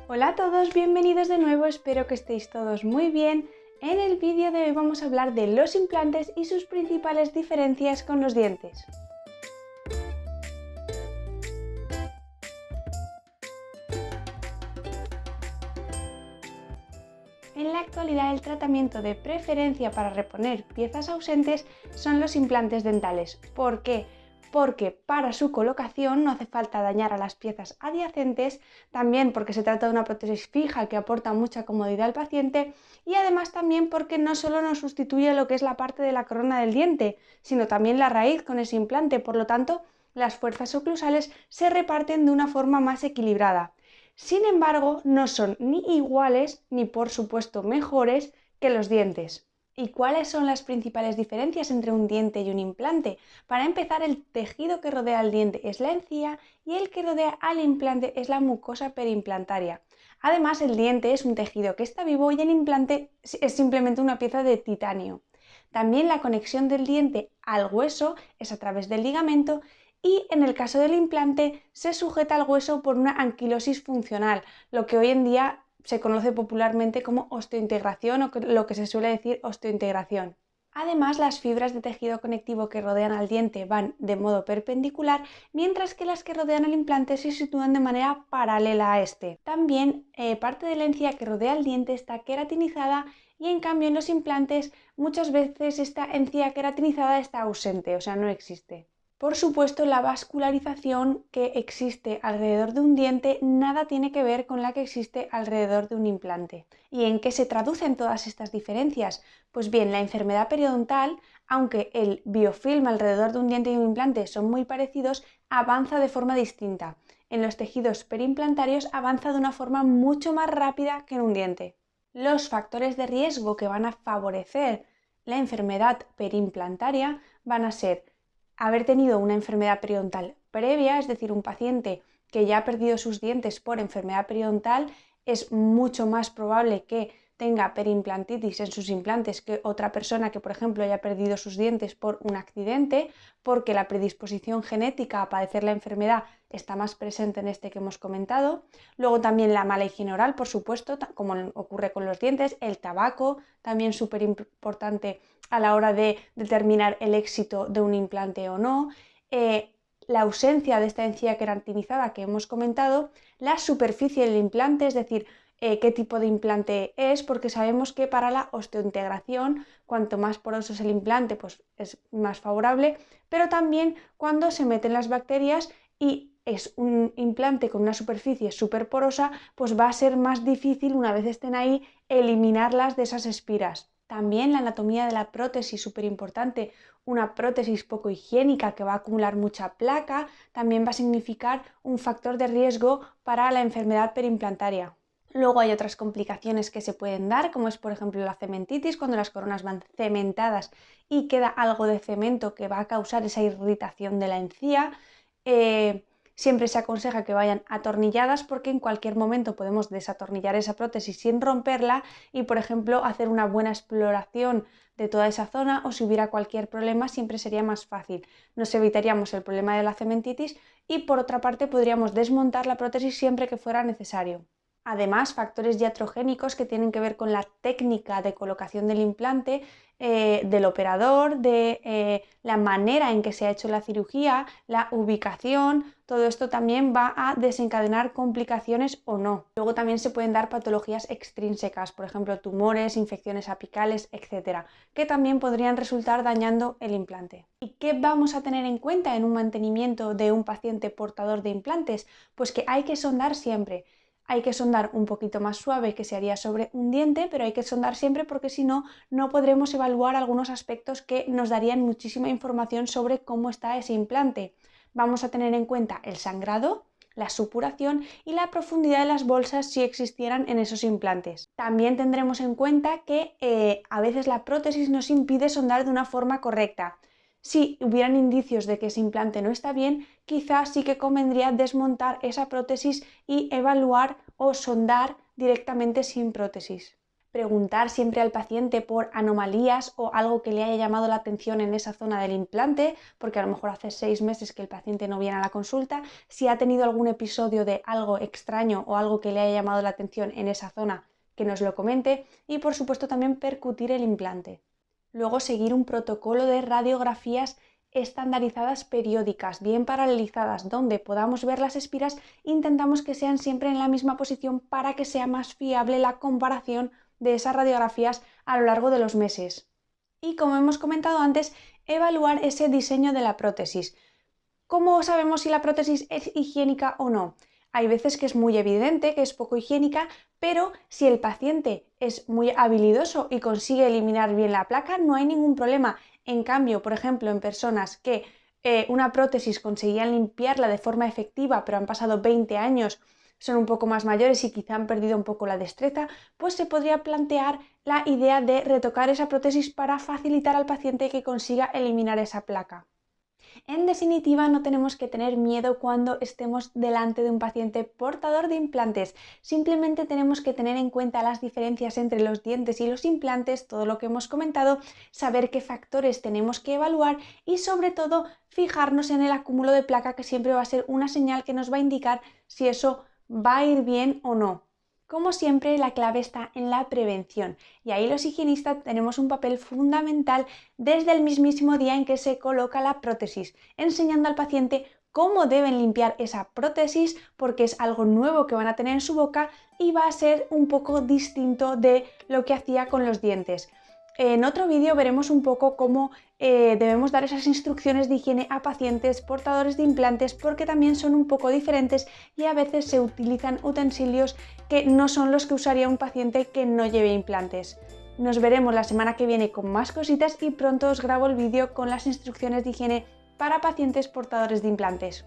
Hola a todos, bienvenidos de nuevo, espero que estéis todos muy bien. En el vídeo de hoy vamos a hablar de los implantes y sus principales diferencias con los dientes. En la actualidad el tratamiento de preferencia para reponer piezas ausentes son los implantes dentales. ¿Por qué? Porque para su colocación no hace falta dañar a las piezas adyacentes, también porque se trata de una prótesis fija que aporta mucha comodidad al paciente y además también porque no solo nos sustituye lo que es la parte de la corona del diente, sino también la raíz con ese implante, por lo tanto las fuerzas oclusales se reparten de una forma más equilibrada. Sin embargo, no son ni iguales ni por supuesto mejores que los dientes. ¿Y cuáles son las principales diferencias entre un diente y un implante? Para empezar, el tejido que rodea al diente es la encía y el que rodea al implante es la mucosa periimplantaria. Además, el diente es un tejido que está vivo y el implante es simplemente una pieza de titanio. También la conexión del diente al hueso es a través del ligamento y en el caso del implante se sujeta al hueso por una anquilosis funcional, lo que hoy en día se conoce popularmente como osteointegración o lo que se suele decir osteointegración. Además, las fibras de tejido conectivo que rodean al diente van de modo perpendicular, mientras que las que rodean el implante se sitúan de manera paralela a este. También parte de la encía que rodea el diente está queratinizada y en cambio en los implantes muchas veces esta encía queratinizada está ausente, o sea, no existe. Por supuesto, la vascularización que existe alrededor de un diente nada tiene que ver con la que existe alrededor de un implante. ¿Y en qué se traducen todas estas diferencias? Pues bien, la enfermedad periodontal, aunque el biofilm alrededor de un diente y un implante son muy parecidos, avanza de forma distinta. En los tejidos perimplantarios avanza de una forma mucho más rápida que en un diente. Los factores de riesgo que van a favorecer la enfermedad perimplantaria van a ser haber tenido una enfermedad periodontal previa, es decir, un paciente que ya ha perdido sus dientes por enfermedad periodontal, es mucho más probable que tenga periimplantitis en sus implantes que otra persona que, por ejemplo, haya perdido sus dientes por un accidente, porque la predisposición genética a padecer la enfermedad está más presente en este que hemos comentado. Luego también la mala higiene oral, por supuesto, como ocurre con los dientes, el tabaco, también súper importante a la hora de determinar el éxito de un implante o no, la ausencia de esta encía queratinizada que hemos comentado, la superficie del implante, es decir, qué tipo de implante es, porque sabemos que para la osteointegración, cuanto más poroso es el implante, pues es más favorable, pero también cuando se meten las bacterias y es un implante con una superficie súper porosa, pues va a ser más difícil, una vez estén ahí, eliminarlas de esas espiras. También la anatomía de la prótesis, súper importante, una prótesis poco higiénica que va a acumular mucha placa, también va a significar un factor de riesgo para la enfermedad perimplantaria. Luego hay otras complicaciones que se pueden dar, como es por ejemplo la cementitis, cuando las coronas van cementadas y queda algo de cemento que va a causar esa irritación de la encía. Siempre se aconseja que vayan atornilladas porque en cualquier momento podemos desatornillar esa prótesis sin romperla y, por ejemplo, hacer una buena exploración de toda esa zona, o si hubiera cualquier problema siempre sería más fácil. Nos evitaríamos el problema de la cementitis y, por otra parte, podríamos desmontar la prótesis siempre que fuera necesario. Además, factores iatrogénicos que tienen que ver con la técnica de colocación del implante, del operador, de la manera en que se ha hecho la cirugía, la ubicación, todo esto también va a desencadenar complicaciones o no. Luego también se pueden dar patologías extrínsecas, por ejemplo, tumores, infecciones apicales, etcétera, que también podrían resultar dañando el implante. ¿Y qué vamos a tener en cuenta en un mantenimiento de un paciente portador de implantes? Pues que hay que sondar siempre. Hay que sondar un poquito más suave que se haría sobre un diente, pero hay que sondar siempre porque si no, no podremos evaluar algunos aspectos que nos darían muchísima información sobre cómo está ese implante. Vamos a tener en cuenta el sangrado, la supuración y la profundidad de las bolsas si existieran en esos implantes. También tendremos en cuenta que a veces la prótesis nos impide sondar de una forma correcta. Si hubieran indicios de que ese implante no está bien, quizás sí que convendría desmontar esa prótesis y evaluar o sondar directamente sin prótesis. preguntar siempre al paciente por anomalías o algo que le haya llamado la atención en esa zona del implante, porque a lo mejor hace 6 meses que el paciente no viene a la consulta, si ha tenido algún episodio de algo extraño o algo que le haya llamado la atención en esa zona, que nos lo comente, y por supuesto también percutir el implante. Luego seguir un protocolo de radiografías estandarizadas periódicas, bien paralelizadas, donde podamos ver las espiras, intentamos que sean siempre en la misma posición para que sea más fiable la comparación de esas radiografías a lo largo de los meses. Y como hemos comentado antes, evaluar ese diseño de la prótesis. ¿Cómo sabemos si la prótesis es higiénica o no? Hay veces que es muy evidente que es poco higiénica, pero si el paciente es muy habilidoso y consigue eliminar bien la placa, no hay ningún problema. En cambio, por ejemplo, en personas que una prótesis conseguían limpiarla de forma efectiva, pero han pasado 20 años, son un poco más mayores y quizá han perdido un poco la destreza, pues se podría plantear la idea de retocar esa prótesis para facilitar al paciente que consiga eliminar esa placa. En definitiva, no tenemos que tener miedo cuando estemos delante de un paciente portador de implantes. Simplemente tenemos que tener en cuenta las diferencias entre los dientes y los implantes, todo lo que hemos comentado, saber qué factores tenemos que evaluar y sobre todo fijarnos en el acúmulo de placa, que siempre va a ser una señal que nos va a indicar si eso va a ir bien o no. Como siempre, la clave está en la prevención y ahí los higienistas tenemos un papel fundamental desde el mismísimo día en que se coloca la prótesis, enseñando al paciente cómo deben limpiar esa prótesis porque es algo nuevo que van a tener en su boca y va a ser un poco distinto de lo que hacía con los dientes. En otro vídeo veremos un poco cómo debemos dar esas instrucciones de higiene a pacientes portadores de implantes, porque también son un poco diferentes y a veces se utilizan utensilios que no son los que usaría un paciente que no lleve implantes. Nos veremos la semana que viene con más cositas y pronto os grabo el vídeo con las instrucciones de higiene para pacientes portadores de implantes.